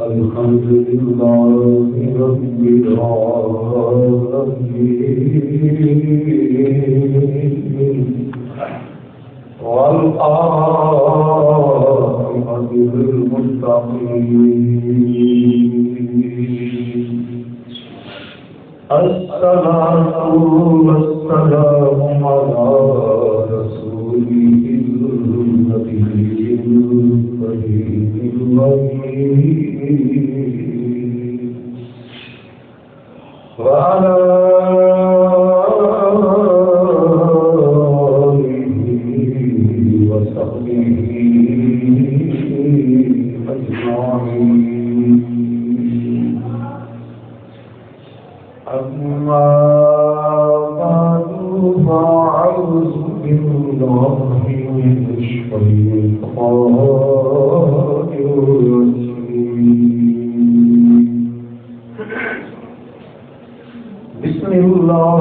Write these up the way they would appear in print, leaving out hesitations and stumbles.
الحمد لله رب العالمين والعاقبة للمتقين الصلاة والسلام على رسوله النبي الكريم الأمين وعلى آله وصحبه أجمعين. أما بعد فأعوذ بالله من الشيطان الرجيم. بسم الله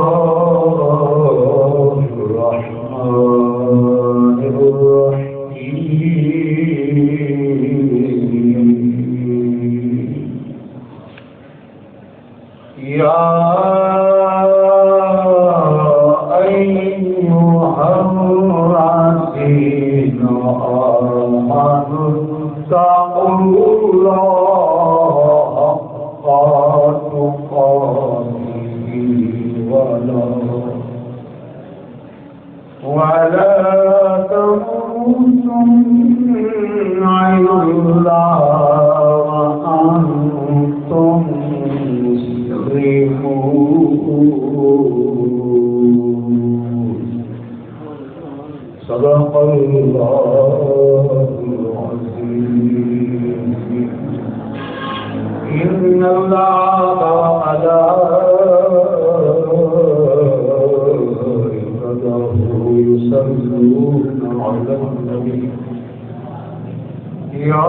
الرحمن الرحيم. يا أيها الذين آمنوا اتقوا الله حق تقاته ولا تموتن إلا وأنتم صدق الله العظيم. إن الله وملائكته يصلون على النبي يا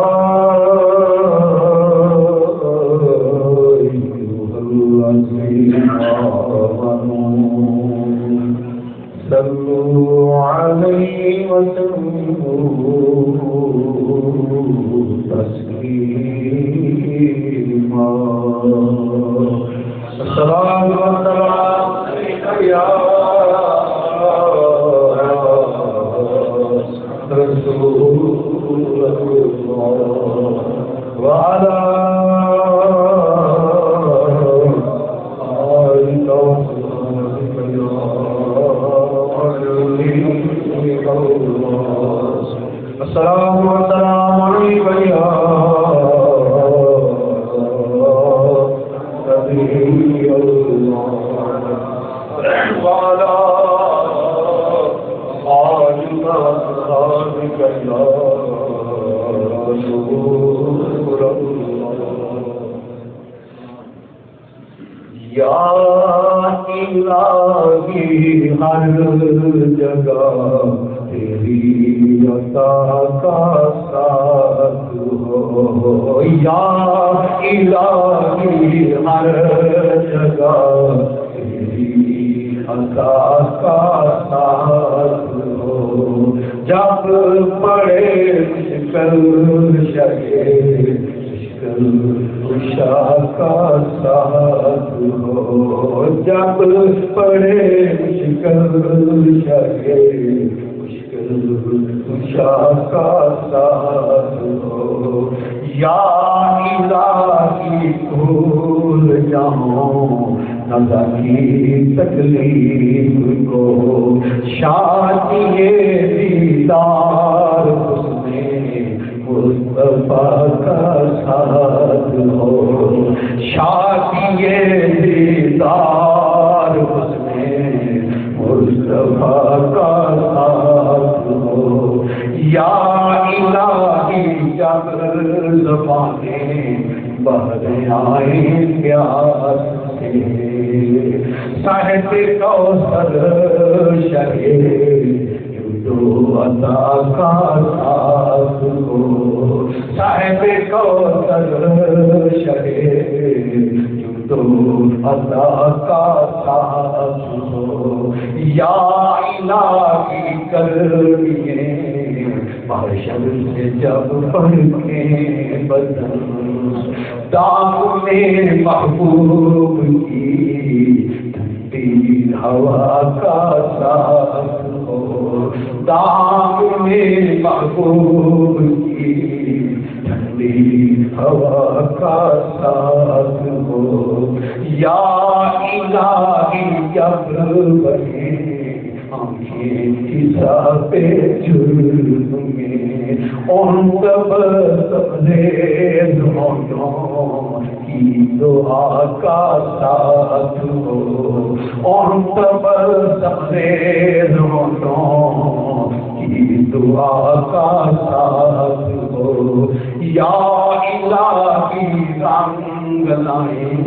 أيها الذين آمنوا صلوا عليه وسلموا تسليما. الصلاة والسلام عليك يا رسول الله وعلى آلك وصحبك يا السلام والسلام عليك يا نبي الله وعلى آلك وصحبك يا رسول الله. یا الہی ہر جگہ تیری عطا کا ساتھ ہو. یا الہی ہر جگہ تیری عطا کا ساتھ ہو. جب پڑے مشکل شگے خوشا کا ساتھ ہو. جب پڑے مشکل شگے مشکل خوشا کا ساتھ ہو. یا الہی بھول جاؤں نہ کی تکلیف کو. شادی دیدار مصطفیٰ کا ساتھ ہو. شادی دیدار مصطفیٰ کا ساتھ ہو. یا الہی جب زبانیں بہر آئیں پیار سے صاحب کوثر شہے تو عطا کا ساتھ ہو. صاحب کوثر شہے تو عطا کا ساتھ ہو. یا الہی کر دیے محشر سے جب پر کے بدن دام میں محبوب کی ٹھنڈی ہوا کا ساتھ ہو، دام میں محبوب کی ٹھنڈی ہوا کا ساتھ ہو، یا الہی جب بنے آنکھیں حساب جرم میں، ان تبریز ہونوں کی دعا کا ساتھ ہو، ان تبریز ہونوں کی دعا کا ساتھ ہو، یا الہی رنگ لائیں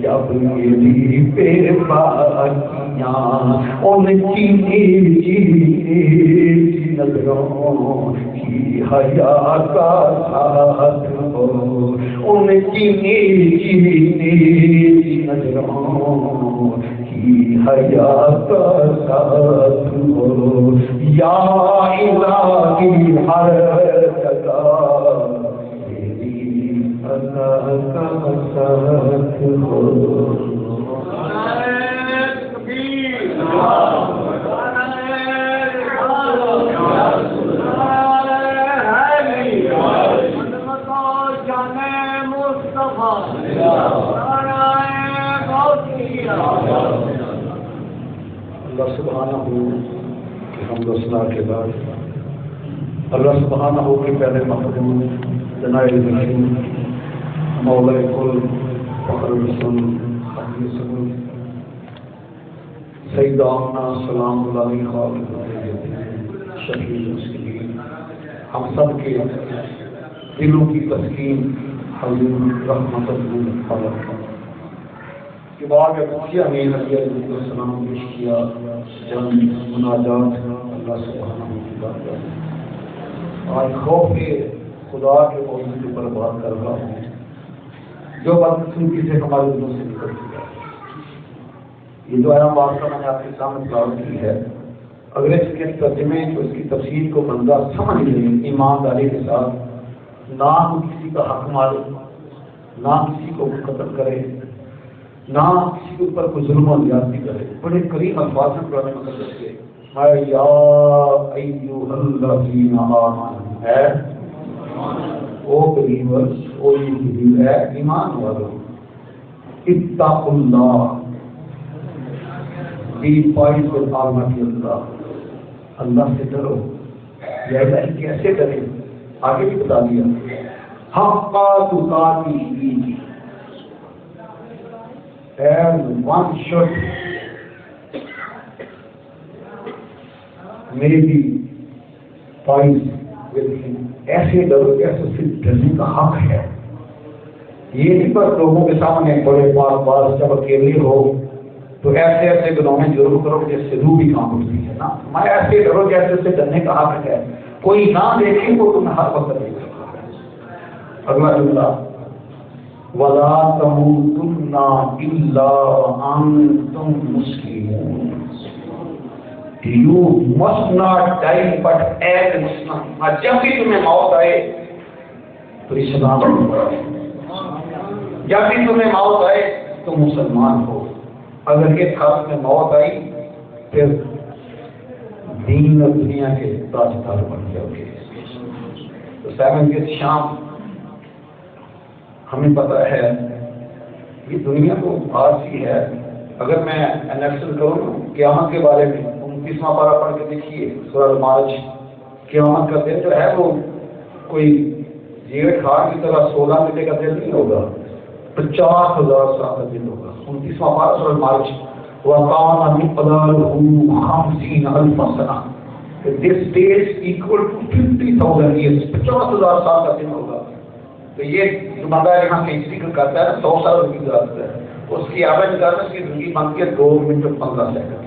جب میری بے باکیاں، ان چینی نظروں کی حیا کا ساتھ ہو، ان چینی نظروں کی حیا کا ساتھ ہو، یا الہی ہر جگہ میری اللہ کا ساتھ ہو۔ اللہ سبحانہ ہو کہ حمد و ثنا کے بعد اللہ سبحانہ ہو کہ پہلے مخدوم جناب رسول مولا کل فخر الرسول حبیب رسول سید آمنا سلام اللہ خالق شفیع المسلمین ہم سب کے دلوں کی تسکین حضور رحمت اللہ کے بعد اچھیا میں نبی علیہ السلام پیش کیا جن مناجات اللہ سبحانہ کی بات آج خوف خدا کے موجود پر بات کر رہا ہوں جو بدقسمتی سے ہمارے دلوں سے نکل چکا ہے۔ یہ جو آیا بات کا میں نے آپ کے سامنے پلاٹ کی ہے، اگر اس کے ترجمے تو اس کی تفسیر کو بندہ سمجھ لے ایمانداری کے ساتھ، نہ کسی کا حق مارے، نہ کسی کو قتل کرے، نہ کسی کے اوپر کوئی ظلم و زیادتی کرے، بڑے قریب الفاظ میں قرآن مقدس کے یا ایھا الذین آمنوا ہے او بلیورز، او یہ ہے ایمان والو، اتقوا اللہ، بی پوائنٹ ود آلمائٹی اللہ، اللہ سے ڈرو۔ یہ اللہ کیسے ڈرے آگے بھی بتا دیا، حق تقاته and one should maybe fight with him، ایسے ڈرو جیسے اس سے ڈرنے کا حق ہے۔ یہ نہیں پر لوگوں کے سامنے بڑے بار جب اکیلے ہو تو ایسے ایسے گناہ جرم کرو جس سے روح بھی کام ہوتی ہے نا، میں ایسے ڈرو جیسے اس سے ڈرنے کا حق ہے، کوئی نہ دیکھے وہ تمہیں ہر وقت نہیں کرتا۔ اگلا جملہ وَلَا تَمُوتُنَّ إِلَّا وَأَنْتُمْ مُسْلِمُونَ، You must not die but as a Muslim۔ جب بھی تمہیں موت آئے تو اسلام ہو، جب بھی تمہیں موت آئے تو مسلمان ہو۔ اگر ایک خاص میں موت آئی پھر دین اور دنیا کے تاجدار بن جاؤ گے۔ تو سیون کے شام ہمیں پتہ ہے یہ دنیا تو عارضی ہے۔ اگر میں انیکشن کروں قیامت کے بارے میں 29واں پارہ پڑھ کے دیکھیے سورہ المعارج، قیامت کا دن جو ہے وہ کوئی جیڑ کھاڑ کی طرح 16 گھنٹے کا دن نہیں ہوگا، 50,000 سال کا دن ہوگا۔ 29واں پارہ سورہ المعارج، وَقَانَ مِقْدَارُهُ 50,000 سَنَةً، This day is equal to 50,000 years، 50,000 سال کا دن ہوگا۔ تو یہ جو بندہ یہاں سے ذکر کرتا ہے 100 سال کی گزارتا ہے، اس کی ایوریج کرنے کی زندگی بنتی ہے 2 منٹ اور 15 سیکنڈ۔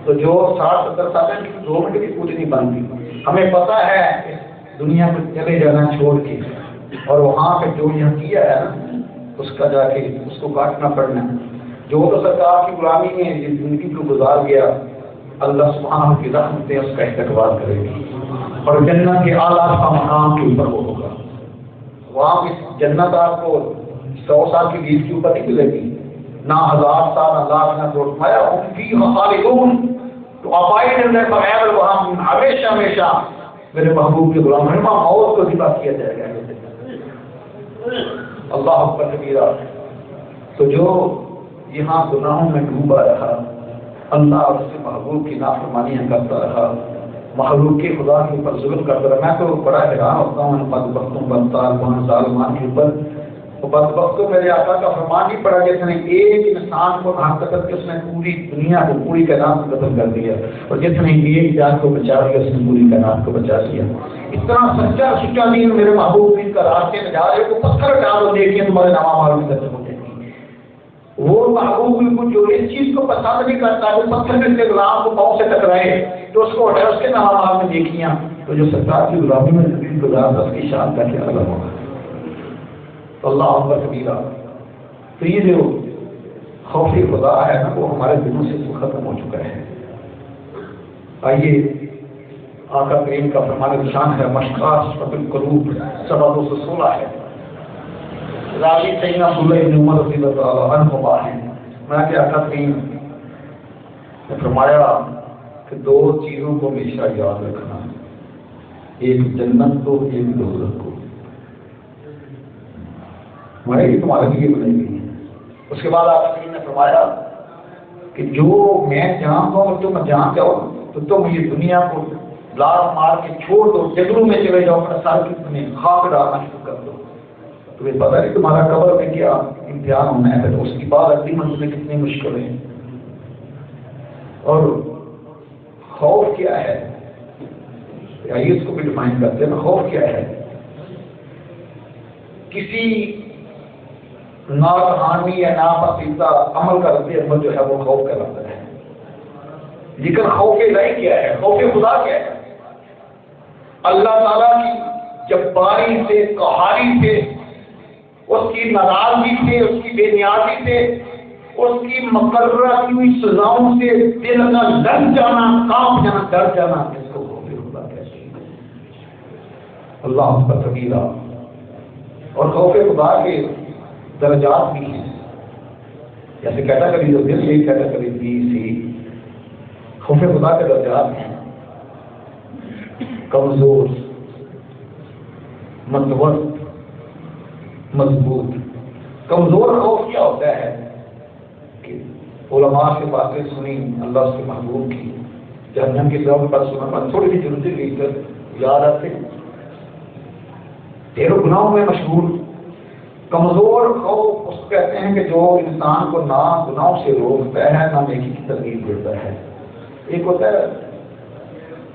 تو جو 60-70 سال کی 2 منٹ کی پوری نہیں بنتی۔ ہمیں پتہ ہے دنیا کو چلے جانا چھوڑ کے، اور وہاں پہ جو یہاں کیا ہے نا اس کا جا کے اس کو کاٹنا پڑنا۔ جو تو سرکار کی غلامی میں جس زندگی کو گزار گیا، اللہ سبحانہ کی رحمت سے اس کا استقبال کرے گی۔ اور جنت کے اعلیٰ کا مقام کے اوپر وہ ہوگا. وہاں کی جنت آپ کو 100 سال کی بیس کے اوپر نہیں ملے گی، نہ 1000 سال، نہ لاکھ، نہ کروڑ. فرمایا ہم فیہا خالدون، تو ابائڈ ان دیٹ فوراور، وہاں ہمیشہ ہمیشہ میرے محبوب کے غلام ہیں. وہاں موت کو ذبح کیا جائے گا. اللہ اکبر کبیرہ. تو جو یہاں گناہوں میں ڈوبا رہا، اللہ اور اس کے محبوب کی نافرمانیاں کرتا رہا، مخلوق کے خدا کے اوپر ظلم کرتا رہا. میں تو بڑا حیران ہوتا ہوں ان بدبختوں بدظالمان ظالمان کے اوپر. وہ بدبختوں میرے آقا کا فرمان نہیں پڑا جس نے ایک انسان کو حق قتل کے اس نے پوری دنیا کو، پوری کائنات کو قتل کر دیا، اور جس نے ایک جان کو بچا لیا اس نے پوری کائنات کو بچا لیا. اتنا سچا سچا دین میرے محبوب دین کا راستے میں جا رہے کو پتھر ڈالو، دیکھیے تمہارے نام معلوم کرتے ہوتے. وہ محبوب کو جو اس چیز کو پسند نہیں کرتا، وہ پتھر میں سے غلام کو پاؤں سے ٹکرائے تو اس کو اٹھائے، اس کے نام میں دیکھیاں تو جو سرکار کی غلامی میں زمین گزار تھا اس کی شان کا کیا الگ ہوگا. اللہ اکبر کبیرہ. تو یہ جو خوف خدا ہے نا وہ ہمارے دلوں سے ختم ہو چکا ہے. آئیے آقا کریم کا فرمان نشان ہے مشکات القلوب 716 ہے. راوی سیدنا عبداللہ بن عمر رضی اللہ تعالیٰ عنہما ہیں. میں کہ آقا کریم نے فرمایا کہ 2 چیزوں کو ہمیشہ یاد رکھنا، ایک جنت کو، ایک دوزخ کو. میں تمہارے لیے بنائی گئی ہے. اس کے بعد آقا کریم نے فرمایا کہ جو میں جانتا ہوں تم جان جاؤ تو تم یہ دنیا کو لار مار کے چھوڑ دو، جنگلوں میں چلے جاؤ، اپنا سر کی تمہیں خاک ڈالنا شروع کر دو. تمہیں پتہ نہیں تمہارا قبر میں کیا امتحان ہونا ہے، تو اس کی بعد اگلی منزل کتنی مشکل ہے. اور خوف کیا ہے؟ آئیے اس کو بھی ڈیفائن کرتے ہیں. خوف کیا ہے؟ کسی ناگہانی یا ناپسندیدہ عمل کا رد عمل جو ہے وہ خوف کہلاتا ہے. لیکن خوف الہی کیا ہے؟ خوف خدا کیا ہے؟ اللہ تعالیٰ کی جباری سے، قہاری سے، اس کی ناراضگی سے، اس کی بے نیازی سے، اس کی مقررہ کی ہوئی سزاؤں سے دل کا لگ جانا، کانپ جانا، ڈر جانا، اس کو خوف خدا کہتے ہیں. اللہ اکبر کبیرہ. اور خوف خدا کے درجات بھی ہیں. جیسے کیٹاگری جو دل یہ کیٹاگری بی سی. خوف خدا کے درجات ہیں: کمزور، متوسط، مضبوط. کمزور خوف کیا ہوتا ہے کہ علماء سے باتیں سنی، اللہ اس کے محبوب کی، جہنم کی طرف پر سنا، تھوڑی سی جلدی لے کر یاد آتے ہیں، ڈھیروں گناہوں میں مشغول. کمزور خوف اس کو کہتے ہیں کہ جو انسان کو نہ گناہوں سے روکتا ہے نہ نیکی کی ترغیب دیتا ہے. ایک ہوتا ہے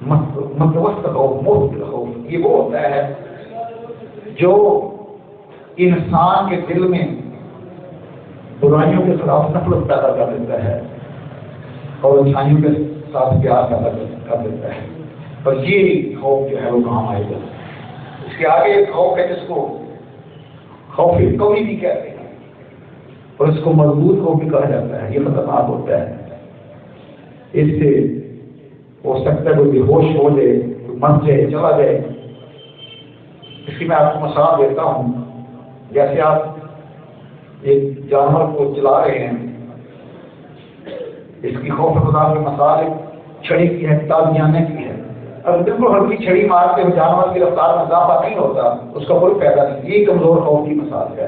متوسط خوف، مفت خوف. یہ وہ ہوتا ہے جو انسان کے دل میں برائیوں کے خلاف نفرت پیدا کر دیتا ہے اور اچھائیوں کے ساتھ پیار پیدا کر دیتا ہے. اور یہ خوف جو ہے وہ کام آئے گا. اس کے آگے ایک خوف ہے جس کو خوف قوی بھی کہتے ہیں، اور اس کو مضبوط خوف بھی کہا جاتا ہے. یہ خطرناک ہوتا ہے. اس سے ہو سکتا ہے کوئی بے ہوش ہو جائے، مر جائے، چلا جائے. اس کی میں آپ کو مثال دیتا ہوں. جیسے آپ ایک جانور کو چلا رہے ہیں، اس کی خوف خدا کی مثال ایک چھڑی کی ہے، تازیانے کی ہے. اگر بالکل ہلکی چھڑی مارتے ہوئے جانور کی رفتار میں اضافہ نہیں ہوتا، اس کا کوئی فائدہ نہیں. یہ کمزور خوف کی مثال ہے.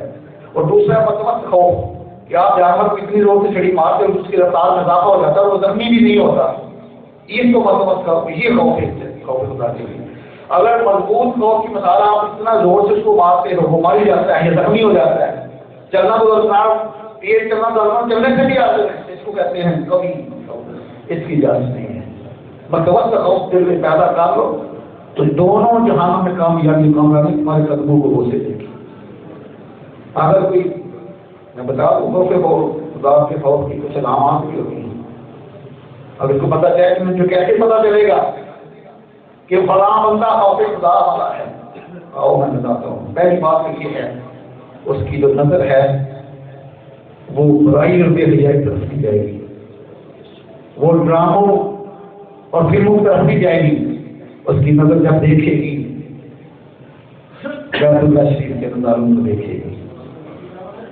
اور دوسرا متوسط خوف کہ آپ جانور کو اتنی زور سے چھڑی مارتے ہو اس کی رفتار میں اضافہ ہو جاتا ہے اور وہ زخمی بھی نہیں ہوتا. یہ تو متوسط خوف، یہ خوف ہے خوف خدا کے لیے. اگر مضبوط خوف کی مثال آپ اتنا زور سے اس کو مارتے ہو، وہ مر جاتا ہے یا زخمی ہو جاتا ہے. چلنا تو تیز چلنا تو چلنے سے بھی آتے ہیں. اس کو کہتے ہیں کبھی اس کی اجازت نہیں ہے. متوسط خوف دل میں پیدا کر لو تو دونوں جہانوں میں کامیابی تمہارے قدموں کو بوسے دے گی. اگر کوئی میں بتا دوں خوف خدا کے خوف کی کچھ علامات بھی ہوتی ہیں. اگر اس کو پتہ چلے تو مجھے کیسے پتہ چلے گا کہ فلاں بندہ خوف خدا والا ہے؟ آؤ میں بتاتا ہوں. پہلی بات یہ ہے اس کی جو نظر ہے وہ برائی اور بے حیائی طرف کی جائے گی. وہ ڈراموں اور فلموں طرف نہیں جائے گی. اس کی نظر جب دیکھے گی بیت اللہ شریف کے نظاروں کو دیکھے گی،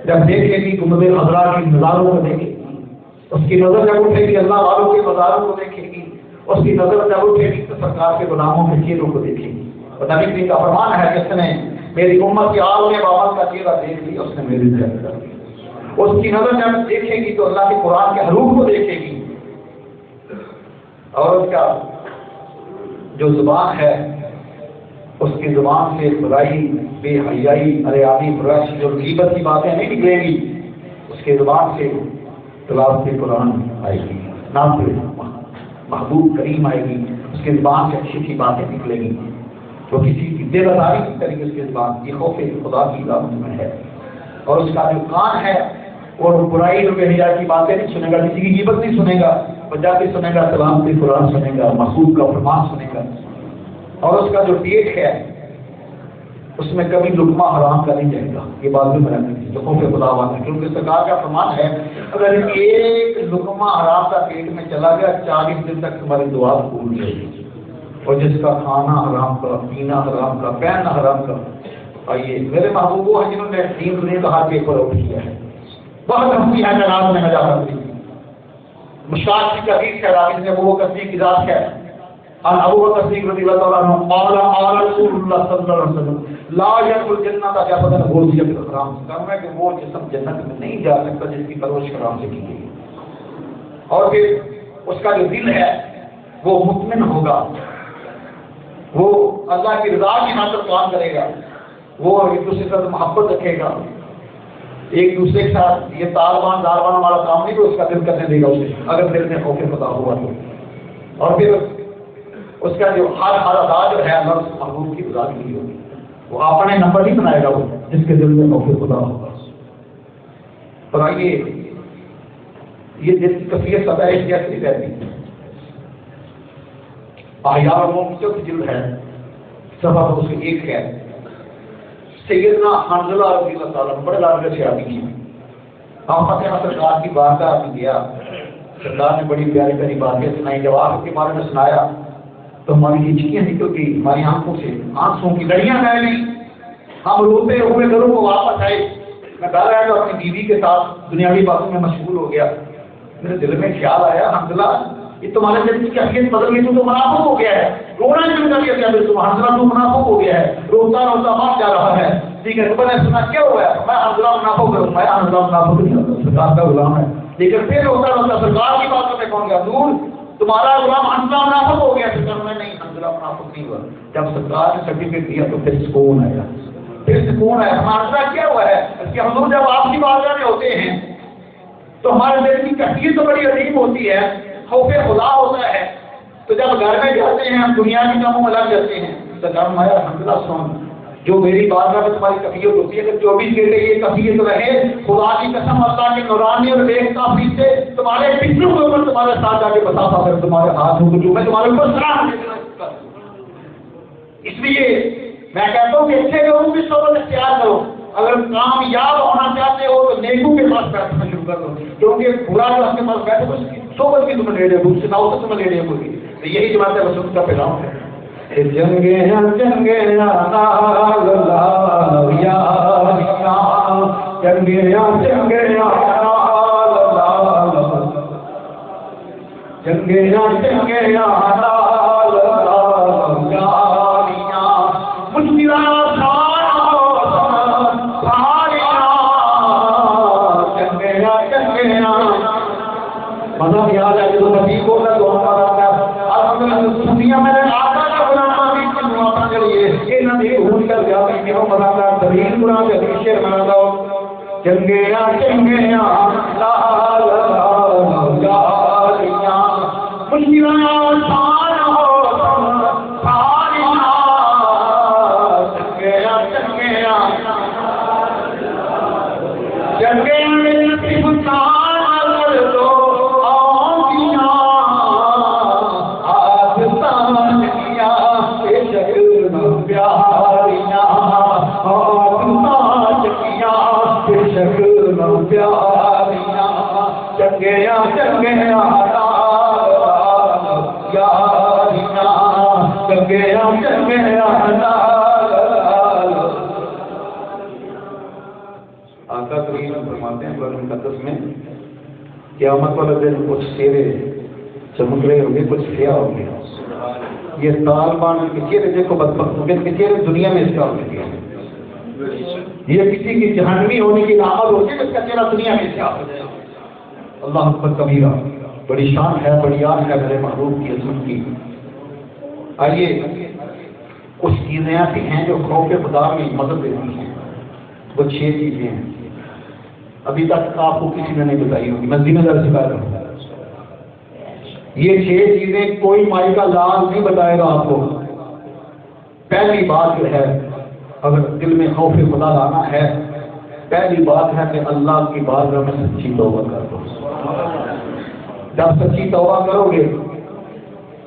جب دیکھے گی گنبد خضرا کے نظاروں کو دیکھے گی، اس کی نظر جب اٹھے گی اللہ والوں کے مزاروں کو دیکھے گی، اس کی نظر جب اٹھے گی تو سرکار کے غلاموں کے چہروں کو دیکھے گی۔ اور نبی کریم کا فرمان ہے جس نے میری امت کے آل میں بابا کا چہرہ دیکھ لیا اس نے میری زیارت کر لی۔ اس کی نظر جب دیکھے گی تو اللہ کے قرآن کے حروف کو دیکھے گی، اور اس کا جو زبان ہے اس کی زبان سے برائی، بے حیائی، اریانی، برائش اور غیبت کی باتیں نہیں نکلے گی، اس کے زبان سے تلاوت قرآن آئے گی، نام محبوب کریم آئے گی، اس کے زبان سے اچھی اچھی باتیں نکلیں گی، جو کسی کی دل آزاری کی طریقے اس کے زبان کی خوف خدا کی علامت میں ہے۔ اور اس کا جو کان ہے وہ برائی اور بے حیائی کی باتیں نہیں سنے گا، کسی کی غیبت نہیں سنے گا، بجا کے سنے گا، تلاوت قرآن سنے گا، محبوب کا فرمان سنے گا۔ اور اس کا جو پیٹ ہے اس میں کبھی لقمہ حرام کا نہیں جائے گا، یہ بات بھی میں نے جو خوف خدا ہے، کیونکہ سرکار کا فرمان ہے اگر ایک لقمہ حرام کا پیٹ میں چلا گیا 40 دن تک تمہاری دعا قبول جائے گی۔ اور جس کا کھانا حرام کا، پینا حرام کا، پہننا حرام کا، آئیے میرے محبوب وہ ہیں جنہوں نے دین دنیا کا ہاتھ پیپر آؤٹ کیا ہے، بہت ہمتی ہے جناب میں نجات دی مشاعر کی حدیث ہے، راوی نے وہ تصدیق کی ذات ہے ان ابو بکر صدیق رضی اللہ تعالیٰ عنہ قال قال رسول اللہ صلی اللہ علیہ وسلم لا يدخل الجنة جسد غذي بالحرام، کہنا ہے کہ وہ جسم جنت میں نہیں جا سکتا جس کی پرورش حرام سے کی گئی۔ اور پھر اس کا جو دل ہے وہ مطمئن ہوگا، وہ اللہ کی رضا کی خاطر کام کرے گا، وہ ایک دوسرے کے ساتھ محبت رکھے گا، ایک دوسرے کے ساتھ یہ طالبان داروان والا کام نہیں کہ اس کا دل کرنے دے گا اسے اگر دل میں خوف خدا ہوا تو۔ اور پھر اس کا جو ہر ادا جو ہے اللہ اس محبوب کی رضا کے لیے ہوگی، وہ اپنے نمبر نہیں بنائے گا، وہ جس کے دل میں خوف خدا ہوگا۔ اور آئیے یہ دل کی کیفیت سب ہے کیسی رہتی ہے، احیاء الموت جلد ہے سبب اس کے ایک ہے سیدنا حنظلہ رضی اللہ تعالیٰ بڑے لال سے آدمی ہیں، آپ فاتحہ سرکار کی بارگاہ میں گیا، سرکار نے بڑی پیاری پیاری باتیں سنائی، جب آپ کے بارے میں سنایا تو ہماری ہچکیاں نکل گئی، ہماری آنکھوں سے آنسوں کی لڑیاں بہ گئی، ہم روتے ہوئے گھروں کو واپس آئے۔ میں گھر آیا تو اپنی بیوی کے ساتھ دنیاوی باتوں میں مشغول ہو گیا، میرے دل میں خیال آیا حنظلہ یہ تمہارے دل کی کیفیت بدل گئی، تو منافق ہو گیا ہے، رونا شروع کر دیا تم حنظلہ تو منافق ہو گیا ہے، روتا روتا مر جا رہا ہے۔ ٹھیک ہے، میں نے سنا کیا ہوا ہے، میں حنظلہ منافق ہوں، میں حنظلہ منافق نہیں، سرکار کا غلام ہے، لیکن پھر روتا روتا سرکار کی باتوں میں پہنچ گیا، دور تمہارا غلام حنظلہ منافق ہو گیا، سرکار میں نہیں حنظلہ منافق نہیں ہوا۔ جب سرکار نے سرٹیفکیٹ دیا تو پھر سکون آیا، پھر سکون آیا۔ حنظلہ کیا ہوا ہے کہ حضور جب آپ کی بارگاہ میں ہوتے ہیں تو ہمارے دل کی کیفیت تو بڑی عجیب ہوتی ہے، خوف خدا ہوتا ہے، تو جب گھر میں جاتے ہیں ہم دنیا کے کاموں میں لگ جاتے ہیں، سرکار فرمایا حنظلہ سن، جو میری بارگاہ میں تمہاری کیفیت ہوتی ہے اگر 24 گھنٹے یہ کیفیت رہے، خدا کی قسم اللہ کے نورانی اور نیک کافی سے تمہارے پچھلوں کے اوپر تمہارے ساتھ جا کے بتا پا کر تمہارے ہاتھ ہوں جو میں تمہارے اوپر سلام دیتا۔ اس لیے میں کہتا ہوں کہ اچھے لوگوں کی صحبت اختیار کرو، اگر کامیاب ہونا چاہتے ہو تو نیکوں کے پاس بیٹھنا شروع کر دو، کیونکہ برا جو آپ کے پاس بیٹھے اس کی صحبت کی تمہیں لے لے گی، سناؤ تو تمہیں لے لے گی۔ تو یہی جو بات ہے بس اس کا پیغام ہے، جنگے جنگے مذہب یاد ہے جو نبی کو میں دعا کرتا ہوں الحمدللہ دنیا میں آتا ہے علماء بھی کی دعا کے لیے یہ نہ بھی بھول کر جا کے ہم بنانا دلیل قرآن کے شعر بنا دو چنگے لا لا لا مشکلات آسان ہو ساریاں چنگے چنگے چنگے آقا کریم فرماتے ہیں قرآن مقدس میں قیامت والے دن کچھ چہرے چمک رہے ہوں گے، کچھ سیاہ ہوں گے. یہ طالبان کے چہرے دیکھو بدبخت ہوں گے، کے چہرے دنیا میں اس کا ہو گیا. یہ کسی کی جہنمی ہونے کی علامت ہوتی ہے، جس کا چہرہ دنیا میں سیاہ ہو جائے. اللہ اکبر کبیرہ. بڑی شان ہے، بڑی یاد ہے میرے محبوب کی عظمت کی. آئیے کچھ چیزیں ایسی ہیں جو خوف خدا میں مدد دیتی ہیں. وہ 6 چیزیں ہیں، ابھی تک آپ کو کسی نے نہیں بتائی ہوگی، میں ذمہ داری سے کہہ رہا ہوں. یہ 6 چیزیں کوئی مائی کا لاز نہیں بتائے گا آپ کو. پہلی بات جو ہے، اگر دل میں خوف خدا لانا ہے، پہلی بات ہے کہ اللہ کی بارگاہ میں سچی توبہ کر دو. جب سچی توبہ کرو گے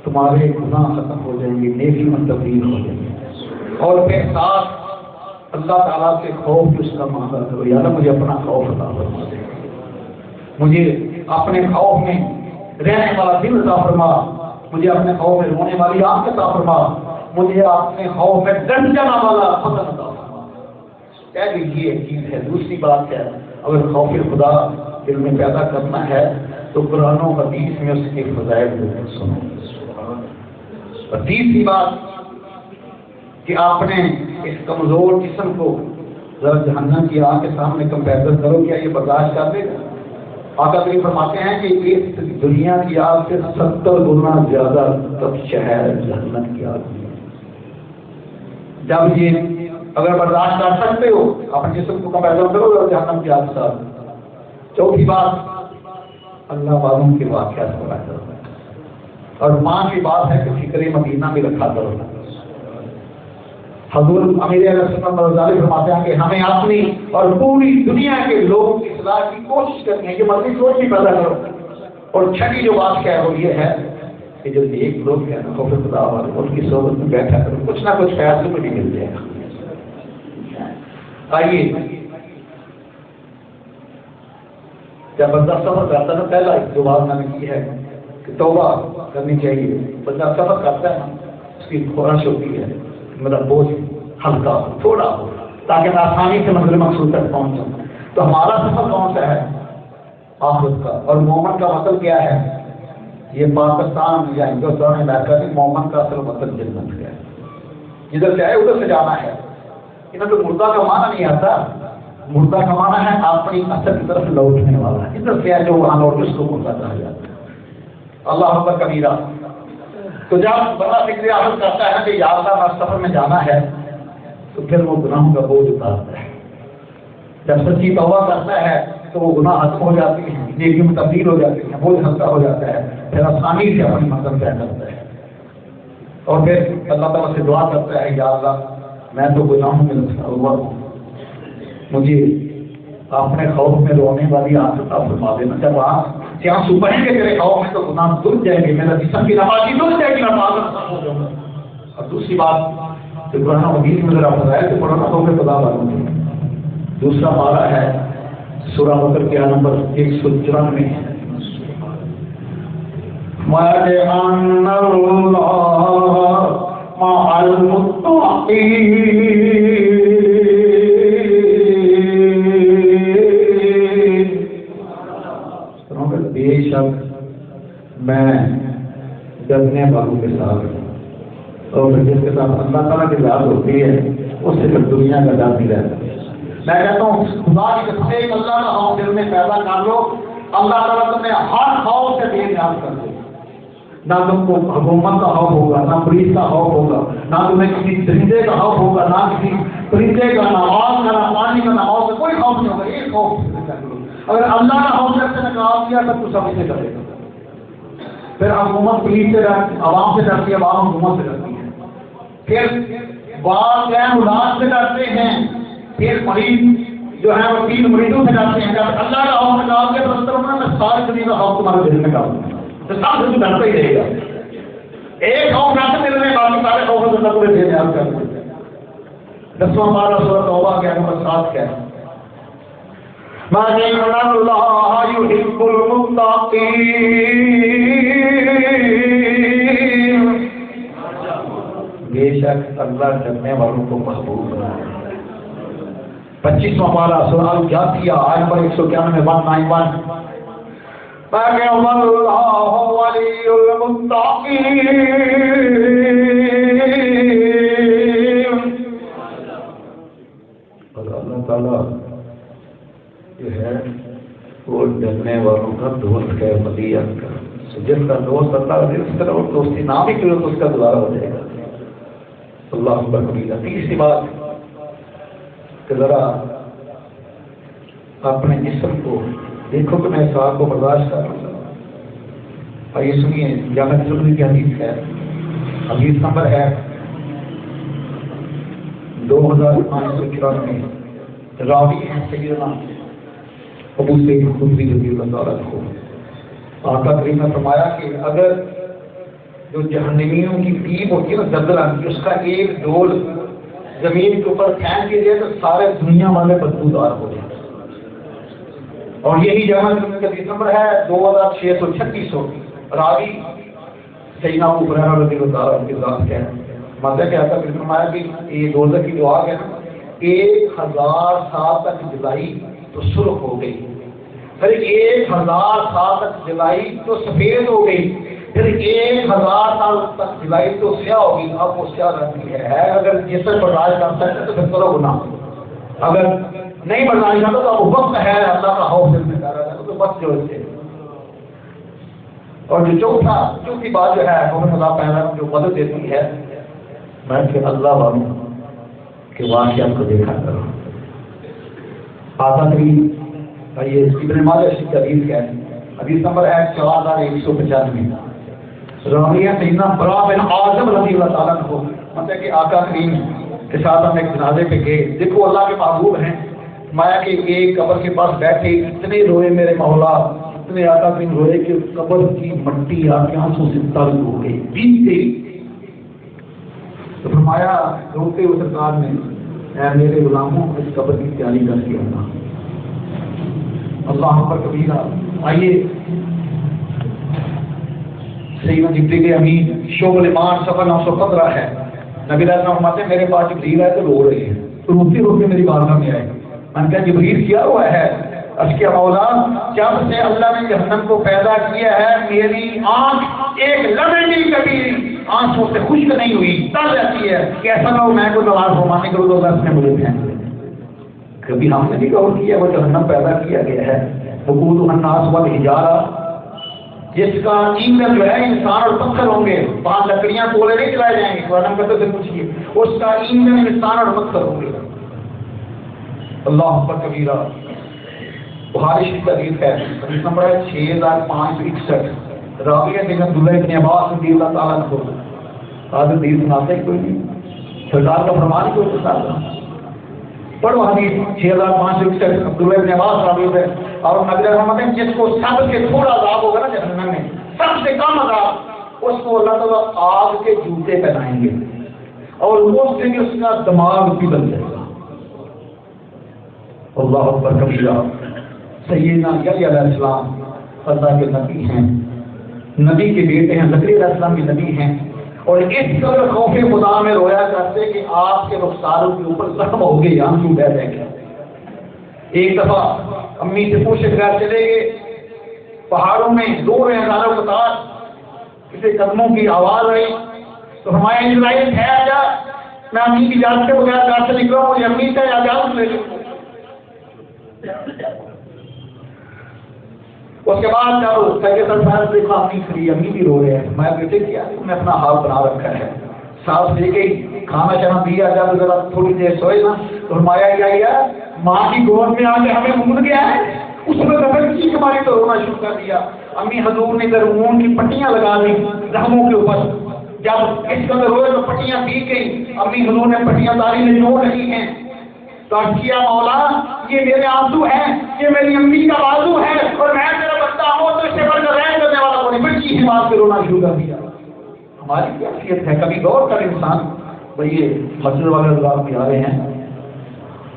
تمہارے گناہ ختم ہو جائیں گے، نیکی میں تبدیل ہو جائیں گے. اور پھر ساتھ اللہ تعالیٰ کے خوف کی اس کا معاملہ کرو. یا اللہ مجھے اپنا خوف عطا فرما دے، مجھے اپنے خوف میں رہنے والا دل عطا فرما، مجھے اپنے خوف میں رونے والی آنکھ عطا فرما، مجھے اپنے خوف میں ڈٹ جانا والا فضل عطا فرما. پہلی یہ ایک چیز ہے. دوسری بات ہے، اگر خوف خدا دل میں پیدا کرنا ہے تو قرآن و حدیث میں اس کے فضائل سنو. اور تیسری بات کہ آپ نے اس کمزور جسم کو ذرا جہنم کی آگ کے سامنے کمپیئر کرو، کیا یہ برداشت کر دے گا؟ آقا کریم فرماتے ہیں کہ اس دنیا کی آگ سے 70 گنا زیادہ تپش ہے جہنم کی آگ میں. جب یہ اگر برداشت کر سکتے ہو اپنے جسم کو کمپیئر کرو ذرا جہنم کی آگ کے ساتھ. چوتھی بات اللہ والوں کے واقعات پڑھا کرو. اور 5ویں بات ہے کہ فکر مدینہ بھی رکھا کرو. حضور امیر اہل سنت والجماعت فرماتے ہیں کہ ہمیں اپنی اور پوری دنیا کے لوگوں کی اصلاح کی کوشش کرنی ہے کہ مذہبی سوچ بھی پیدا کرو. اور چھٹی جو بات کیا ہے وہ یہ ہے کہ جو ایک لوگ ہیں نا خوف خدا والے، ان کی صحبت میں بیٹھا کرو، کچھ نہ کچھ خیال سے بھی مل جائے گا. آئیے جب بندہ سفر کرتا ہے، پہلا جو بات میں نے کی ہے کہ توبہ کرنی چاہیے. بندہ سفر کرتا ہے اس کی خواہش ہوتی ہے میرا بوجھ ہلکا ہو، تھوڑا ہو، تاکہ میں آسانی سے منزل مقصود تک پہنچ جاؤں. تو ہمارا سفر کون سا ہے؟ آخرت کا. اور مومن کا مطلب کیا ہے؟ یہ پاکستان یا ہندوستان میں بیٹھ کر مومن کا اصل مطلب جنت ہے. جدھر سے آئے ادھر سے جانا ہے. انہیں تو مردہ کا معنی نہیں آتا. مردہ کا معنی ہے اپنی اصل کی طرف لوٹنے والا. ادھر سے آئے جو وہاں لوٹ اس کو مردہ کہا جاتا ہے. اللہ اکبر کبیرہ. تو جب بڑا فکر عمل کرتا ہے کہ یا اللہ میں سفر میں جانا ہے تو پھر وہ گناہوں کا بوجھ اتارتا ہے. جب سچی توبہ کرتا ہے تو وہ گناہ ختم ہو جاتی ہیں، نیکی میں تبدیل ہو جاتی ہے، بوجھ ہلکا ہو جاتا ہے، پھر آسانی سے اپنی منزل طے کرتا ہے. اور پھر اللہ تعالیٰ سے دعا کرتا ہے یا اللہ میں تو گناہوں میں لگتا ہوا ہوں، مجھے اپنے خوف میں رونے والی آنکھ عطا فرما دینا. جب آپ آنسو بہیں گے تیرے خوف میں تو گناہ دھل جائیں گے، میرا جسم کی نمازی دھل جائے گی، میں معذرت ہو جاؤں گا. اور دوسری بات کہ قرآن حدیث میں ذرا بتایا کہ قرآن خوف خدا والوں میں دوسرا پارہ ہے سورہ بقرہ کی آیت نمبر 194 ہے. وَأَنَّ اللَّهَ مَعَ الْمُتَّقِينَ. بے شک میں ڈرنے والوں کے ساتھ ہوں. اور جس کے ساتھ اللہ تعالیٰ کی یاد ہوتی ہے اس سے پھر دنیا کا ڈر نہیں رہتا. میں کہتا ہوں خدا کی قسم ایک اللہ کا خوف دل میں پیدا کر لو، اللہ تعالیٰ تمہیں ہر خوف سے بے نیاز کر دے. نہ تم کو حکومت کا خوف ہوگا، نہ پولیس کا خوف ہوگا، نہ تمہیں کسی درندے کا خوف ہوگا، نہ کسی پرندے کا، نہ آگ کا، نہ پانی کا، نہ موت کا، کوئی خوف نہیں ہوگا. ایک خوف کر لو. اگر اللہ کا خوف رکھنے نے کام کیا تب تو سب سے کرے گا. پھر حکومت پولیس سے ڈرتی، عوام سے ڈرتی ہے، عوام حکومت سے ڈرتی ہے. پھر والدین اولاد سے ڈرتے ہیں، پھر مریض جو ہے وہ 3 مریضوں سے ڈرتے ہیں. جب اللہ کا خوف نکال کے تو سارے دنیا کا خوف تمہارے دل میں ڈال دیں تو سب سے ڈرتا ہی رہے گا. ایک خوف رکھ دل میں، باقی سارے خوف سے پورے دل میں کر دیں. 10واں پارہ سورۃ توبہ کے نمبر 7 کیا ہے؟ وَإِنَّ اللَّهَ يُحِبُّ الْمُتَّقِينَ. بے شک اللہ ڈرنے والوں کو محبوب بنائے۔ 25واں پارہ سورہ الجاثیہ آیت نمبر 191 191 اللہ ولی المتقین، اور اللہ تعالیٰ جو ہے وہ ڈرنے والوں کا دوست ہے، ولیت کا۔ جس کا دوست اللہ اس طرح اور دوستی نہ بھی کرے تو اس کا گزارا ہو جائے گا۔ اللہ اکبر کبیرہ۔ تیسری بات کہ ذرا اپنے جسم کو دیکھو کہ میں سوال کو برداشت کر رہا ہوں۔ اور یہ سنیے جامع ترمذی کی حدیث ہے، حدیث نمبر ہے 2594، راوی ہیں سیدنا ابو سعید خدری رضی اللہ تعالیٰ عنہ۔ آقا کریم نے فرمایا کہ اگر جو جہنمیوں کی پیپ ہوتی ہے نا دردرہ کی، اس کا ایک ڈول زمین کے اوپر پھینک دیا جائے تو سارے دنیا والے بدبودار ہو جائیں۔ اور یہی جامع ترمذی کا حدیث نمبر ہے 2636، راوی سیدنا ابو ہریرہ رضی اللہ تعالیٰ عنہ کی ذات ہے۔ مطلب کہ آقا کریم نے فرمایا کہ یہ دوزخ کی جو آگ ہے نا 1000 سال تک جلائی تو سرخ ہو گئی، پھر 1000 سال تک جلائی تو سفید ہو گئی، پھر 1000 سال تک جلائی تو سیاہ ہو گئی۔ اب وہ سیاہ رنگ کی ہے، اگر جسے برداشت کر سکتے تو پھر کرو گناہ، اگر نہیں برداشت کرتا تو اب وقت ہے اللہ کا خوف دل میں کر رہا ہے تو بس جو سے۔ اور جو چوتھی بات جو ہے وہ خدا پہلا جو مدد دیتی ہے، میں کہ اللہ والوں کے واقعات کو دیکھا کرو۔ آقا کریم یہ ابن ماجہ شریف کا حدیث ہے، حدیث نمبر ہے 4195، راوی ہے سیدنا براء بن عازب رضی اللہ تعالیٰ عنہ۔ مطلب کہ آقا کریم کے ساتھ ہم ایک جنازے پہ گئے، دیکھو اللہ کے محبوب ہیں، مایا کہ ایک قبر کے پاس بیٹھے اتنے روئے میرے مولا، اتنے آقا کریم روئے کہ قبر کی مٹی آپ کے آنسوں سے تر ہو گئی، بیت گئی۔ تو فرمایا روتے ہوئے سرکار نے، اے میرے غلاموں اس قبر کی تیاری کر کے آنا۔ اللہ اکبر کبیرہ۔ آئیے سیدنا جبریل امین شعب الایمان صفحہ 915 ہے، نبی علیہ السلام فرماتے ہیں میرے پاس جبریل آئے تو رو رہے ہیں، روتے روتے میری بارگاہ میں آئے۔ میں نے کہا جبریل کیا ہوا ہے؟ عرض کیا مولا جب سے اللہ نے جہنم کو پیدا کیا ہے میری آنکھ ایک لمحے بھی کبھی آنسوں سے خشک نہیں ہوئی، تر رہتی ہے کہ ایسا نہ ہو میں کو نماز فرمانے کروں تو اللہ نے مجھے پھینک دے۔ کبھی ہم نے بھی غور کیا وہ جہنم پیدا کیا گیا ہے وقودها الناس والحجارہ، جس کا ایندھن جو ہے انسان اور پتھر ہوں گے، وہاں لکڑیاں تولے نہیں جلائے جائیں گے، قرآن کرتے سے پوچھیے، اس کا ایندھن انسان اور پتھر ہوں گے۔ اللہ اکبر کبیرہ۔ بخاری شریف کا حدیث ہے، حدیث نمبر ہے 6561، راوی ہے سیدنا عبداللہ ابن عباس رضی اللہ تعالیٰ عنہ۔ آج حدیث سناتے کوئی نہیں، سرکار کا فرمان ہی کوئی سناتا۔ پڑھو حدیث 6561، عبداللہ ابن عباس راوی ہے، اور نبی رحمت جس کو سب سے تھوڑا عذاب ہوگا نا جہنم میں، سب سے کم عذاب، اس کو اللہ تعالیٰ آگ کے جوتے پہنائیں گے اور وہ سے اس کا دماغ بھی بن جائے گا۔ اللہ اکبر کبیرہ۔ سیدنا یحییٰ علیہ السلام اللہ کے نبی ہیں، نبی کے بیٹے ہیں، زکریا علیہ السلام کے نبی ہیں، اور اس قدر خوف خدا میں رویا کرتے کہ آپ کے رخساروں کے اوپر زخم ہو گئے، آنسو بہ گئے۔ ایک دفعہ امی سے پوچھ کر چلے گئے، پہاڑوں میں رو رہے ہیں ہزاروں قطار، کسی قدموں کی آواز آئی تو ہمارے اسرائیل ٹھہر جا، میں امی کی اجازت کے بغیر گھر سے نکلا ہوں، مجھے امی سے اجازت لے لوں۔ اس کے بعد جب صاحب دیکھا امی کھڑی، امی بھی رو رہے ہیں، میں بیٹے کیا تم نے اپنا حال بنا رکھا ہے، سانس دے گئی، کھانا چانا دیا، جب ذرا تھوڑی دیر سوئے نا تو فرمایا کیا ماں کی گود میں آ کے ہمیں مونڈ گیا ہے، اس میں دبل کی ہماری تو رونا شروع کر دیا۔ امی حضور نے ادھر اون کی پٹیاں لگا دی زخموں کے اوپر، جب اس قدر روئے تو پٹیاں پی گئی، امی حضور نے پٹیاں تاری میں جوڑ رہی ہیں تو عرض کیا مولا یہ میرے آنسو ہیں، یہ میری امی کا بازو ہے، اور میں تیرا بندہ ہوں تو اس سے بڑھ کر رحم کرنے والا کو نہیں، بڑی کی بات پہ رونا شروع کر دیا۔ ہماری کیا حیثیت ہے؟ کبھی غور کر انسان، بھائی یہ مسجد والے حضرات بھی آ رہے ہیں،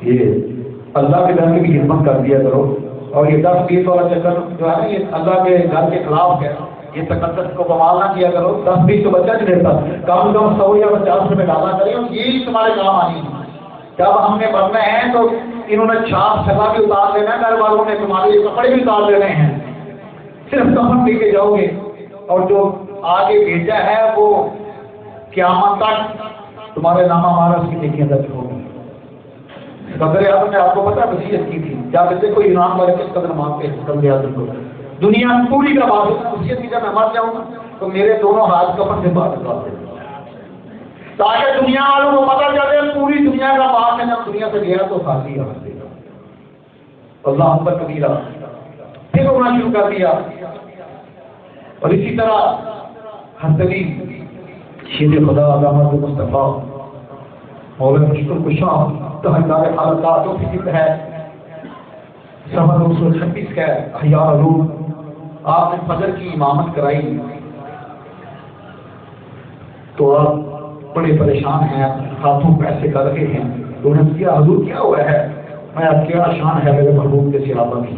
یہ اللہ کے گھر کی بھی خدمت کر دیا کرو، اور یہ 10-20 والا چکر جو ہے نا یہ اللہ کے گھر کے خلاف ہے، یہ تقدس کو بمال نہ کیا کرو، 10-20 تو بچہ نہیں دیتا، کم سے کم 100 یا 50 روپے ڈالا کریں، اور یہی تمہارے کام آنی ہے۔ جب ہم نے مرنا ہے تو انہوں نے چھاپ چھپا بھی اتار لینا ہے، گھر والوں نے تمہارے کپڑے بھی اتار لینے ہیں، صرف کفن لے کے جاؤ گے، اور جو آگے بھیجا ہے وہ قیامت تک تمہارے نامہ ہمارا اس کی نیکیاں درج ہوگی۔ صدر اعظم نے آپ کو پتا وصیت کی تھی، جب اسے کوئی انعام والے کس قدر مانگتے ہیں صدر اعظم کو، دنیا پوری کا بات ہوتا ہے، وصیت کی جب میں مر جاؤں گا تو میرے دونوں ہاتھ کفن سے باہر نکال دیں تاکہ دنیا والوں کو پتا چلے پوری دنیا کا بات ہے، جب دنیا سے گیا تو خالی ہاتھ دے گا۔ اللہ اکبر کبیرہ، پھر رونا شروع کر دیا۔ اور اسی طرح حسنی شیر خدا علامہ مصطفیٰ مولا مشکل کشاں تہدار حالات جو فکر ہے صفحہ 226 کا احیاء روح، آپ نے فجر کی امامت کرائی تو آپ بڑے پریشان ہیں، ہاتھوں پیسے کر رہے ہیں، تو انہوں نے کیا حضور کیا ہوا ہے؟ میں اب کیا شان ہے میرے محبوب کے صحابہ کی،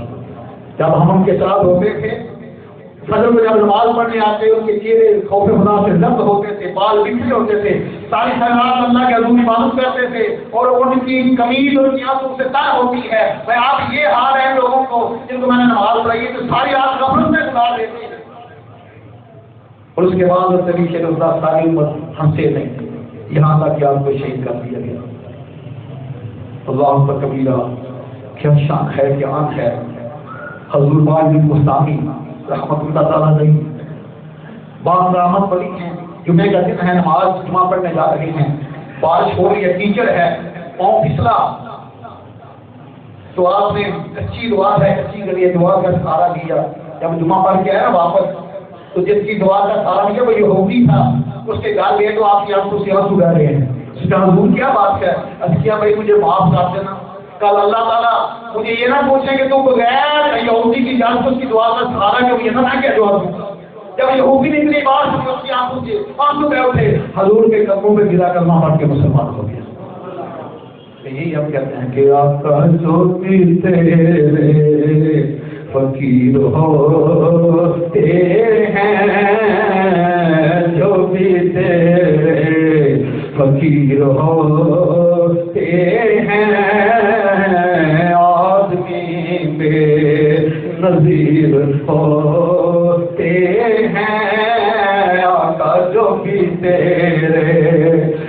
جب ہم ان کے ساتھ ہوتے تھے فجر میں جب نماز پڑھنے آتے ان کے چہرے خوف خدا سے زرد ہوتے تھے، بال بکھرے ہوتے تھے، ساری رات اللہ کے حضور عبادت کرتے تھے، اور ان کی قمیض اور آنکھوں سے تر ہوتی ہے۔ میں آپ یہ حال ہے لوگوں کو جن کو میں نے نماز پڑھائی تو ساری رات غفلت میں گزار دیتے ہیں، اور اس کے بعد نبی شیر اللہ ساری عمر ہنسے نہیں، یہاں تک کہ آپ کو شہید کر دیا گیا۔ اللہ اکبر کبیرہ، کیا شان ہے، کیا آن ہے۔ حضور باز بن مستعمی رحمت اللہ تعالیٰ علیہ بعض رحمت بڑی ہیں، جمعے کا دن ہے، نماز جمعہ پڑھنے جا رہے ہیں، بارش ہو رہی ہے، ٹیچر ہے، پاؤں پھسلا تو آپ نے کچی دعا ہے، کچی گلی دعا کا سہارا لیا۔ جب جمعہ پڑھ کے آیا نا واپس تو جس کی دعا کا سہارا لیا وہ یہودی تھا، اس کے گال گئے تو آپ کی آنکھوں سے آنسو بہ رہے ہیں۔ اس کا حضور کیا بات ہے؟ کیا بھائی مجھے معاف کر دینا، کل اللہ تعالیٰ مجھے یہ نہ پوچھیں کہ تو بغیر یہودی کی جانچ کی دعا کا سہارا کیوں، یہ نہ کیا جواب دوں۔ جب یہودی نے اتنی بات سنی اس کی آنکھوں سے آنسو بہ اٹھے، حضور کے قدموں پہ گرا کلمہ پڑھ کے مسلمان ہو گیا۔ یہی ہم کہتے ہیں کہ آقا جو بھی تیرے فقیر ہوتے ہیں، جو بھی تیرے فقیر ہوتے ہیں، آدمی بے نظیر ہوتے ہیں، آقا جو بھی تیرے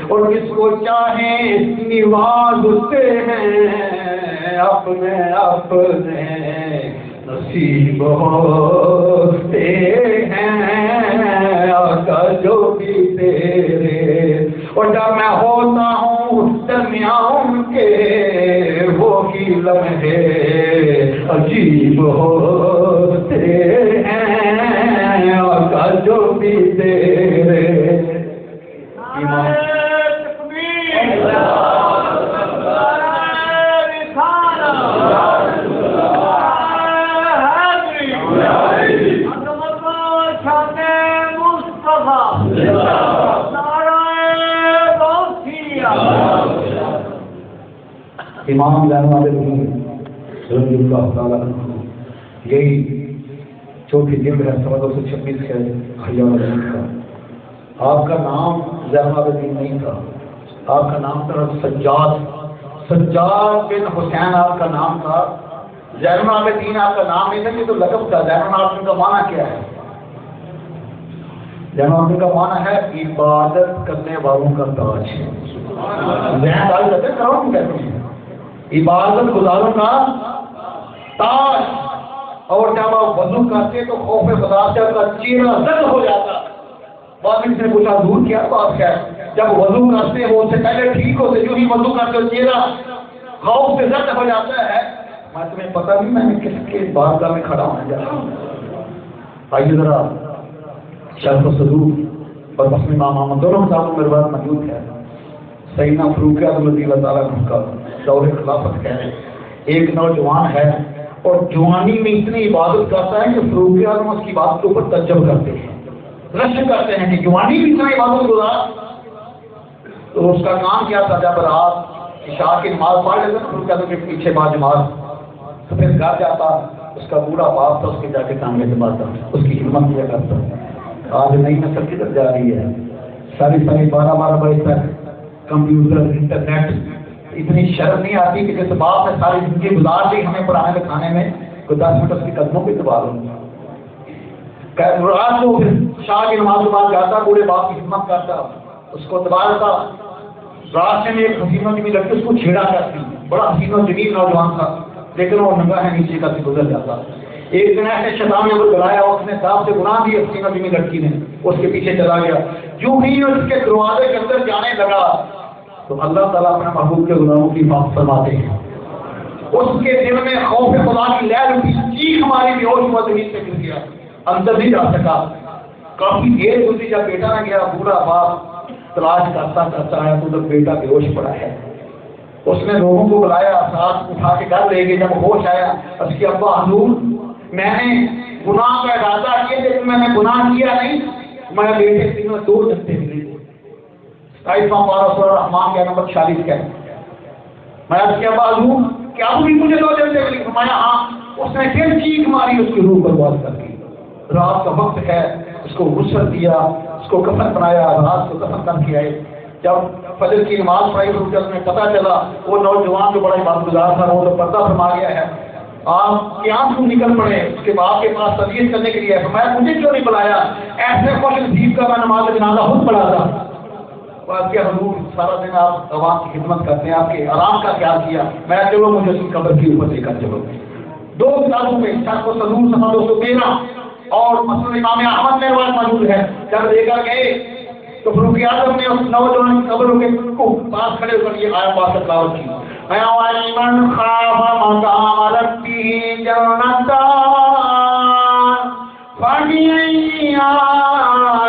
اور کس کو چاہیں نوازتے ہیں، اپنے اپنے نصیب ہوتے ہیں، آقا جو بھی تیرے۔ اور جب میں ہوتا ہوں درمیان کے وہی لمحے عجیب ہوتے ہیں، آقا جو بھی تیرے۔ امام زین العابدین رضی اللہ تعالیٰ عنہ، یہی چوتھی جلد ہے، سوا 226 ہے احیاء الروح کا۔ آپ کا نام زین العابدین نہیں تھا، آپ کا نام تھا سجاد بن حسین، آپ کا نام تھا۔ زین العابدین آپ کا نام نہیں تھا، یہ تو لقب تھا۔ زین العابدین کا معنی کیا ہے؟ زین العابدین کا معنی ہے عبادت کرنے والوں کا تاج۔ زین تاج کہتے ہیں، کراؤن کہتے ہیں، عبادت گزاروں کا تاج۔ اور جب آپ وضو کرتے تو خوف خدا سے آپ کا چہرہ زرد ہو جاتا۔ بعد میں نے پوچھا دور کیا بات ہے؟ جب وضو کرتے وہ اس سے پہلے ٹھیک ہوتے، جو ہی وضو کرتے چہرہ خوف سے زرد ہو جاتا ہے۔ میں تمہیں پتہ نہیں میں کس کے بارگاہ میں کھڑا ہونے جا رہا ہوں۔ آئیے ذرا شرح و صدور اور مسلم امام محمد دونوں کتابوں میں روایت موجود ہے۔ سیدنا فاروق اعظم رضی اللہ تعالیٰ عنہ کا دور خلافت ہے، ایک نوجوان ہے اور جوانی میں اتنی عبادت کرتا ہے کہ فاروق اعظم اس کی بات کے اوپر تعجب کرتے ہیں، رشک کرتے ہیں کہ جوانی میں اتنا عبادت گزار۔ تو اس کا کام کیا تھا، جب رات عشاء کی نماز پڑھ لیتا فاروق اعظم کے پیچھے بعد نماز تو پھر گھر جاتا، اس کا بوڑھا باپ تھا، اس کے جا کے ٹانگے دباتا، اس کی ہمت کیا کرتا. آج نئی نسل کدھر جا رہی ہے؟ ساری 12 بجے تک کمپیوٹر انٹرنیٹ. اتنی شرم نہیں آتی کہ جس باپ نے ساری زندگی گزار دی ہمیں پڑھانے لکھانے میں، کوئی 10 منٹ اس کے قدموں پہ دبا لوں. رات کو پھر شاہ کی نماز کے بعد جاتا، بوڑھے باپ کی خدمت کرتا، اس کو دبا دیتا. راستے میں ایک حسین و جمیل لڑکی اس کو چھیڑا کرتی، بڑا حسین و جمیل نوجوان تھا لیکن وہ ننگا ہے نیچے کا سے گزر جاتا. ایک دن ایسے شیطان نے وہ بلایا، اس نے صاحب سے گناہ دی حسین و جمیل لڑکی نے، اس کے پیچھے چلا گیا. جو ہی اس کے دروازے کے اندر جانے لگا تو اللہ تعالیٰ اپنے محبوب کے غلاموں کی بات فرماتے ہیں. اس کے دل میں خوف خدا کی لہر اٹھی، چیخ ہماری بے ہوش ہوا، زمین پہ گر گیا، اندر نہیں جا سکا. کافی دیر گزری، جب بیٹا نہ گیا، بوڑھا باپ تلاش کرتا کرتا آیا تو جب بیٹا بے ہوش پڑا ہے. اس نے لوگوں کو بلایا، ساتھ اٹھا کے گھر لے گئے. جب ہوش آیا اس کے ابا حضور میں نے گناہ کا ارادہ کیا لیکن میں نے گناہ کیا نہیں. میرے بیٹے سے میں 2 جنتے ملے تھے. 27واں پارہ سورہ رحمان کا نمبر 46 کا. میں اس کے ابا حضور کیا بھی مجھے 2 جنتے ملی؟ فرمایا ہاں. اس نے پھر چیخ ماری، اس کی روح برباد کر دی. رات کا وقت ہے، اس کو غسل دیا، اس کو کفن بنایا، رات کو کفن کر کے آئے. جب فجر کی نماز پڑھائی تو جب میں پتا چلا وہ نوجوان جو بڑا عبادت گزار تھا وہ تو پردہ فرما گیا ہے. آپ کے آنکھ نکل پڑے، اس کے باپ کے پاس تربیت کرنے کے لیے. میں مجھے کیوں نہیں بلایا؟ ایسے خوش نصیب کا میں نماز جنازہ خود پڑھا تھا. آپ کے حضور سارا دن آپ عوام کی خدمت کرتے ہیں، آپ کے آرام کا خیال کیا. میں چلو مجھے اس کی قبر کے اوپر لے کر چلو. 2 کتابوں میں شرح صدور صفحہ 213 اور مسند امام احمد میں روایت موجود ہے. جب لے کر گئے تو فاروق اعظم نے اس نوجوان کی قبر کے پاس کھڑے ہو کر یہ آیت پاک تلاوت کی. وَمَن خَافَ مَقَامَ رَبِّهِ جَنَّتَانِ فَبِأَيِّ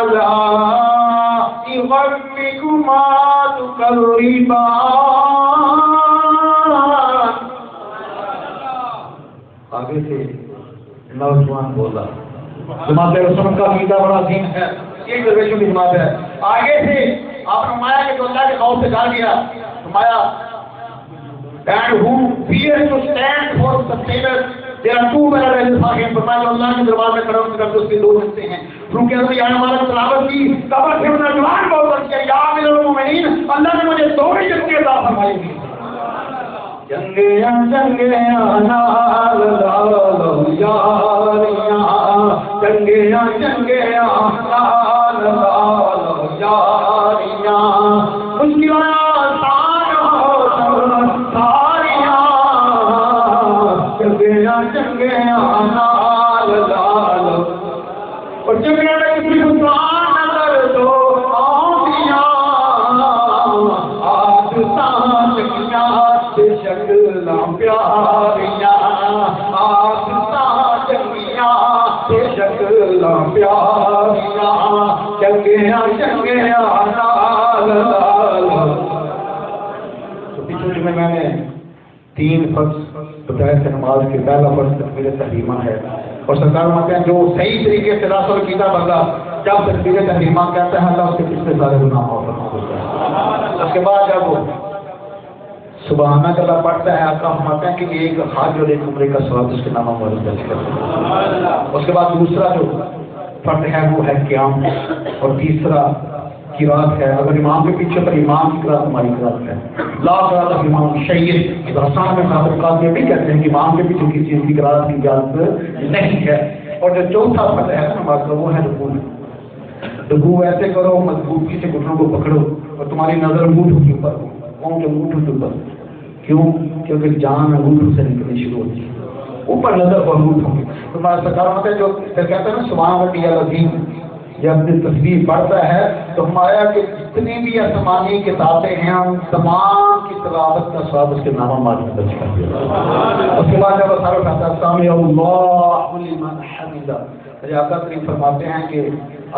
آلَاءِ رَبِّكُمَا تُكَذِّبَانِ. آگے سے نوجوان بولا، جماعت رسول کا عقیدہ بڑا عظیم ہے، ایک درویشوں کی جماعت ہے. آگے سے آپ نے فرمایا کہ تو اللہ کے خوف سے ڈال گیا. فرمایا and who fears to stand for sustenance, there are 2 better than فرمایا جو اللہ کے دربار میں کھڑے ہوتے ہیں اس کے 2 رستے ہیں. روح کے اندر یہ ہمارا تلاوت کی قبر سے نوجوان بول کر کیا یا امیر المومنین، اللہ نے مجھے 2 جنتی عطا فرمائی تھی. جنگیاں جنگیاں نال لالو یاریاں، جنگیاں جنگیاں نال لالو یاریاں، مشکلات ساریاں، جنگیاں جنگیاں نال لالو. اور جنگیاں کسی خسران نظر تو آدیاں، آدھتاں جنگیاں شکلاں پیاریاں، آدھتاں جنگیاں شکلاں پیاریاں، جنگیاں جنگیاں نال لالو. تو پچھلے جمعے میں نے 3 فرض بتایا تھے. نماز کے پہلا فرض تکبیر تحریمہ ہے اور سرکار فرماتے ہیں جو صحیح طریقے سے رسول کیتا بندہ جب تکبیر تحریمہ کہتا ہے اللہ اس کے پچھلے سارے گناہ معاف فرما دیتا ہے. اس کے بعد جب وہ سبحانک اللہ پڑھتا ہے، آقا فرماتے ہیں کہ ایک حج اور ایک عمرے کا ثواب اس کے نامہ میں درج کرتا ہے. اس کے بعد دوسرا جو فرض ہے وہ ہے قیام، اور تیسرا قرات ہے. اگر امام کے پیچھے پر امام کی قرات ہماری قرات ہے. لا قرات امام شیخ حسان میں صاحب یہ بھی کہتے ہیں کہ امام کے پیچھے کسی چیز کی قرات کی اجازت نہیں ہے. اور جو چوتھا فرض ہے نماز کا وہ ہے رکوع. رکوع ایسے کرو مضبوطی سے گھٹنوں کو پکڑو اور تمہاری نظر انگوٹھوں کے اوپر ہو، پاؤں کے انگوٹھوں کے اوپر. کیوں؟ کیونکہ جان انگوٹھوں سے نکلنی شروع ہوتی ہے، اوپر نظر کو انگوٹھوں کی. تمہارا سرکار ہوتا ہے جو پھر کہتے ہیں نا سبحان ربی العظیم، جب تصویر پڑھتا ہے تو ہمارا کہ جتنی بھی آسمانی کتابیں ہیں ان تمام کی تلاوت کا ثواب اس کے نامہ مال میں درج کر دیا. اس کے بعد جب سارے کہتا سامع اللہ لمن حمدہ، آقا کریم فرماتے ہیں کہ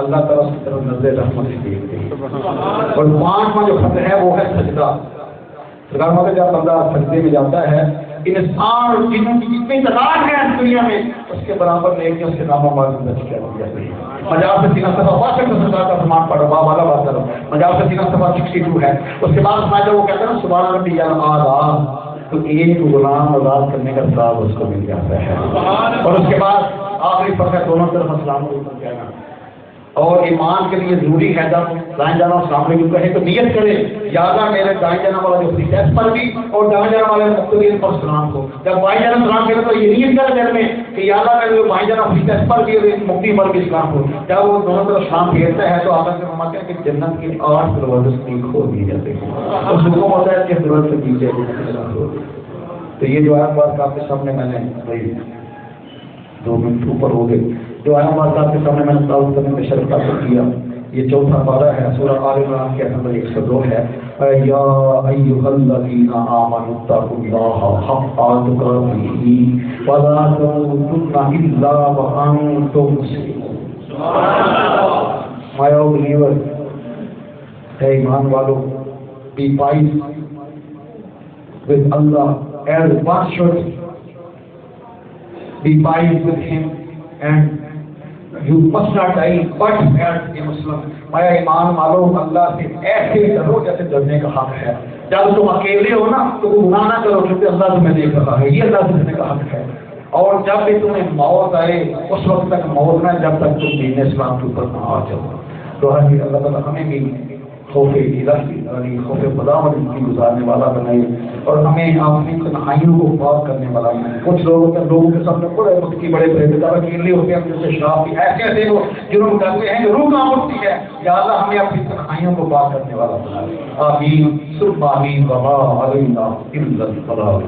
اللہ تعالیٰ اس کی طرف نظر رحمت سے دیکھتے ہیں. اور 5واں جو فرض ہے وہ ہے سجدہ. سرکار فرماتے ہیں جب بندہ سجدے میں جاتا ہے انسان جنوں کی جتنی تعداد ہے اس دنیا میں اس کے برابر لے کے اس کے نامہ مال میں درج کر دیا جاتا ہے. مجاز سے 3 صفحہ 65 سرکار کا فرمان پڑھو، والا بات کرو. مجاز سے 3 صفحہ 62 ہے. اس کے بعد فرمایا وہ کہتے ہیں سبحان ربی الاعلیٰ، تو ایک غلام آزاد کرنے کا ثواب اس کو مل جاتا ہے. اور اس کے بعد آخری فرق دونوں طرف السلام علیکم کہنا. اور ایمان کے لیے ضروری ہے جب دائیں جانا السلام علیکم کہے تو نیت کرے یا اللہ میرے دائیں جانا والا جو فریق ہے اس پر بھی اور دائیں جانا والے مقتدین پر سلام کو. جب بائیں جانا سلام کرے تو یہ نیت کرے دل میں کہ یا اللہ میرے جو بائیں جانا فریق ہے اس پر بھی اور مقتدی پر بھی سلام ہو. جب وہ دونوں طرف سلام پھیرتا ہے تو آپ سے فرماتے ہیں کہ جنت کے 8 دروازے سے کھول دیے جاتے ہیں. اور حکم ہوتا ہے کہ دروازے سے نیچے. تو یہ جو ہے بات آپ کے سامنے میں نے بھائی 2 منٹ اوپر ہو گئے جو آیا بات آپ کے سامنے میں نے تعلق کرنے میں شرکا کو کیا. یہ 4تھا پارہ ہے سورہ آل عمران کے نمبر 102 ہے. یا ایھا الذین آمنوا اتقوا اللہ حق تقاته ولا تموتن الا وانتم مسلمون. My own believer, ہے ایمان والو, be wise with Allah as one should be wise with him and you must not die but as a Muslim. مایا ایمان والو اللہ سے ایسے ڈرو جیسے ڈرنے کا حق ہے. جب تم اکیلے ہو نا تو گناہ نہ کرو کیونکہ اللہ تمہیں دیکھ رہا ہے. یہ اللہ سے ڈرنے کا حق ہے. اور جب بھی تمہیں موت آئے اس وقت تک موت نہ جب تک تم دین اسلام کے اوپر نہ آ جاؤ. تو اللہ تعالیٰ ہمیں بھی خوف الہی خوف خدا اور زندگی گزارنے والا بنائے اور ہمیں اپنی تنہائیوں کو پاک کرنے والا بنائے. کچھ لوگوں کے سامنے بڑے وقت کی بڑے پریدار اکیلے ہوتے ہیں جیسے شراب بھی ایسے ایسے وہ جنہوں کرتے ہیں روح کام اٹھتی ہے. یا اللہ ہمیں اپنی تنہائیوں کو پاک کرنے والا بنائے. آمین ثم آمین وما علینا الا البلاغ.